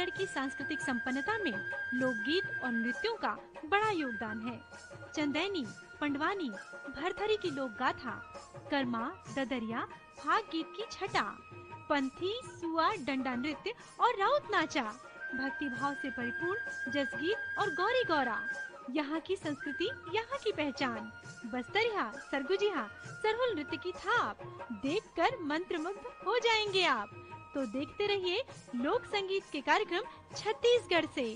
छत्तीसगढ़ की सांस्कृतिक संपन्नता में लोकगीत और नृत्यों का बड़ा योगदान है। चंदैनी, पंडवानी, भरथरी की लोक गाथा, कर्मा, ददरिया, फाग गीत की छटा, पंथी, सुआ, डंडा नृत्य और राउत नाचा, भक्ति भाव से परिपूर्ण जसगीत और गौरी गौरा, यहाँ की संस्कृति, यहाँ की पहचान। बस्तरिया, सरगुजिया, सरहुल नृत्य की थाप देखकर मंत्रमुग्ध हो जाएंगे आप। तो देखते रहिए लोक संगीत के कार्यक्रम छत्तीसगढ़ से।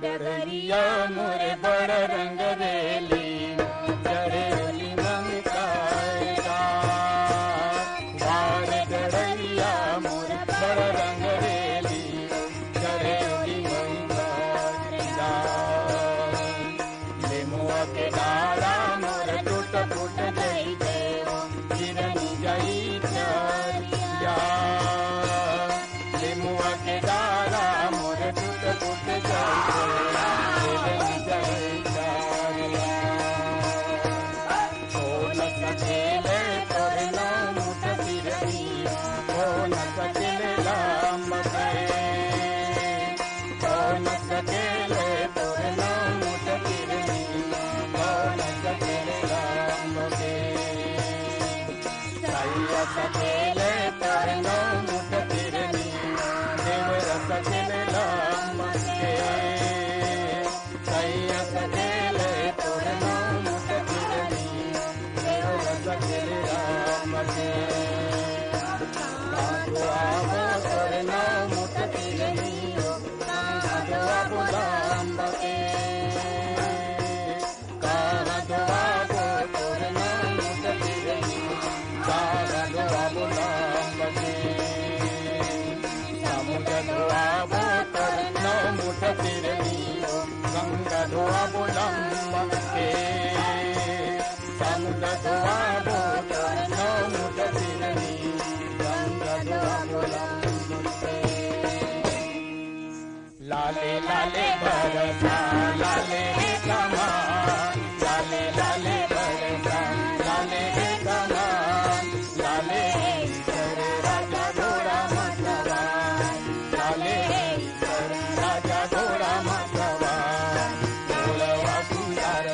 डगरिया मोरे बड़ रंग रेली चढ़े ओली मंगताएगा बार डगरिया मोरे बड़ रंग रेली चढ़े ओली मंगताएगा ले मुआ के डाल सकेला मके सैया सकेले तोरनो मुटकिरनी देव सकेला मके आगो तोरनो मुटकिरनी आगो लंबके आगो तोरनो मुटकिरनी आगो लंबके धोआबो तोरनो मुटकिरनी गंगा धोआबो लंबके समुद्र धोआबो तोरनो मुटकिरनी गंगा धोआबो लंबके लाले लाले बरसा लाले हे कमान लाले लाले बरसा लाले हे कमान लाले ईश्वर राजा घोड़ा मतवा लाले ईश्वर राजा घोड़ा मतवा घोड़वा सुंदर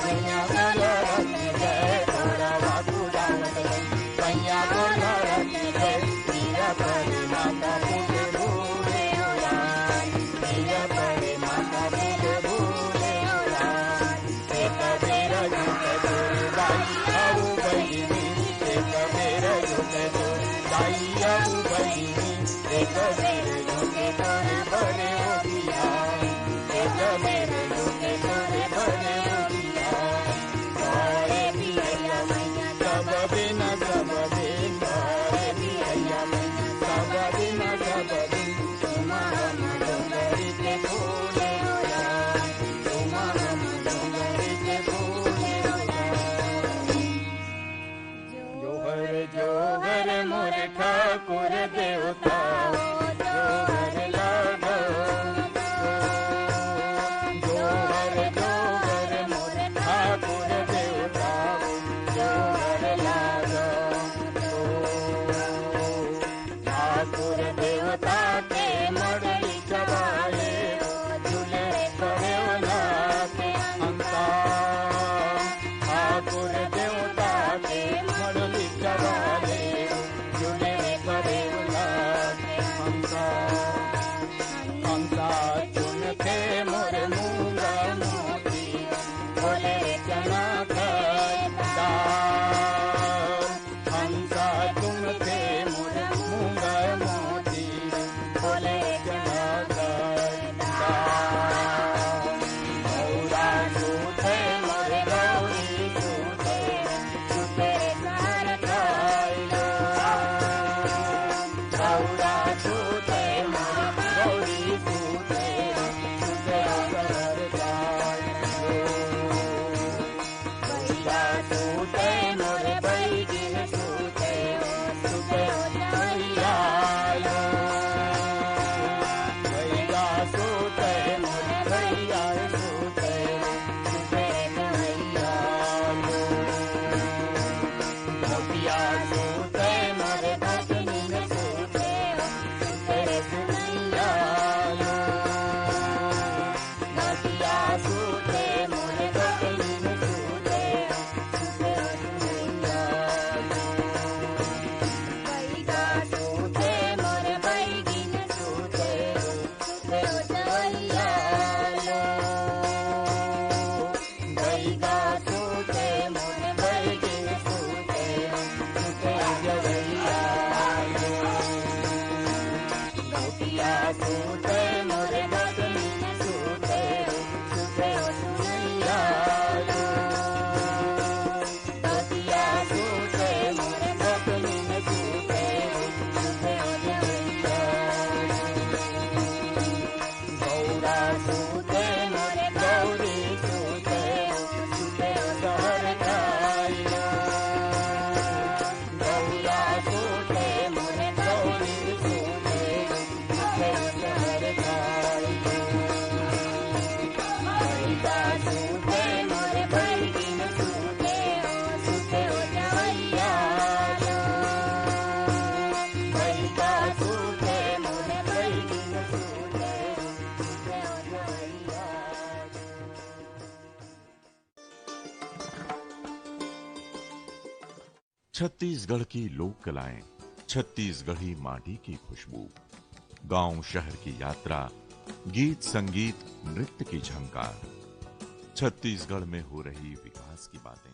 सैया बोलत जय घोड़वा सुंदर सैया बोलत जय वीरा परी माता पूजे भूले उड़ान वीरा परी माता पूजे भूले उड़ान एक बेर झुके जोर दाई आऊ बहिनी एक बेर झुके जोर दाई आऊ बहिनी एक बेर झुके जोर भरे ओ दिया एक बेर झुके जोर भरे ओ दिया सारे पिया मैया सब दिन सारे पिया मैया सब दिन तुम हम डोंगरी के फूले होला तुम हम डोंगरी के फूले होला जोहर जोहर मोर ठाकुर देवता जोहर लागो जोहर जोहर मोर ठाकुर देवता जोहर लागो ठाकुर देवता के मड़ई चबाले झूले करे के अंता ठाकुर देवता के मड़ई चबाले झूले करे के अंता अंता चुन के मोर मूंगा मोती बोले चना खाए दाल हंसा तुम थे मोर मूंगा मोती बोले चना खाए दाल गौरा सूते मोर गौरी सूते सूते सार खाइलो गौरा सूते मोर गौरी सूते सूते सार खाइलो गैया सूते मोर बैगिन सूते सूते जाइयालो गैया सूते मोर गैया सूते सूते जाइयालो भगिया सूते मोर भगिन सूते सूते सुनैयालो भगिया सूते मोर भगिन सूते सूते सुनैयालो गैया सूते मोर बैगिन सूते सूते जाइयालो गैया सूते मोर बैगिन सूते सूते जाइयालो गैया सूते मोर भगिन सूते सूते सुनैयालो गैया सूते मोर भगिन सूते सूते जाइयालो गौरा सूते मोर गौरी सूते सूते सहर खाइलो गौरा सूते मोर गौरी सूते सूते सहर खाइलो गैया सूते मोर बैगिन सूते सूते जाइयालो गैया सूते मोर बैगिन सूते सूते जाइयालो छत्तीसगढ़ की लोक कलाएं, छत्तीसगढ़ी माटी की खुशबू, गांव शहर की यात्रा, गीत संगीत नृत्य की झंकार, छत्तीसगढ़ में हो रही विकास की बातें।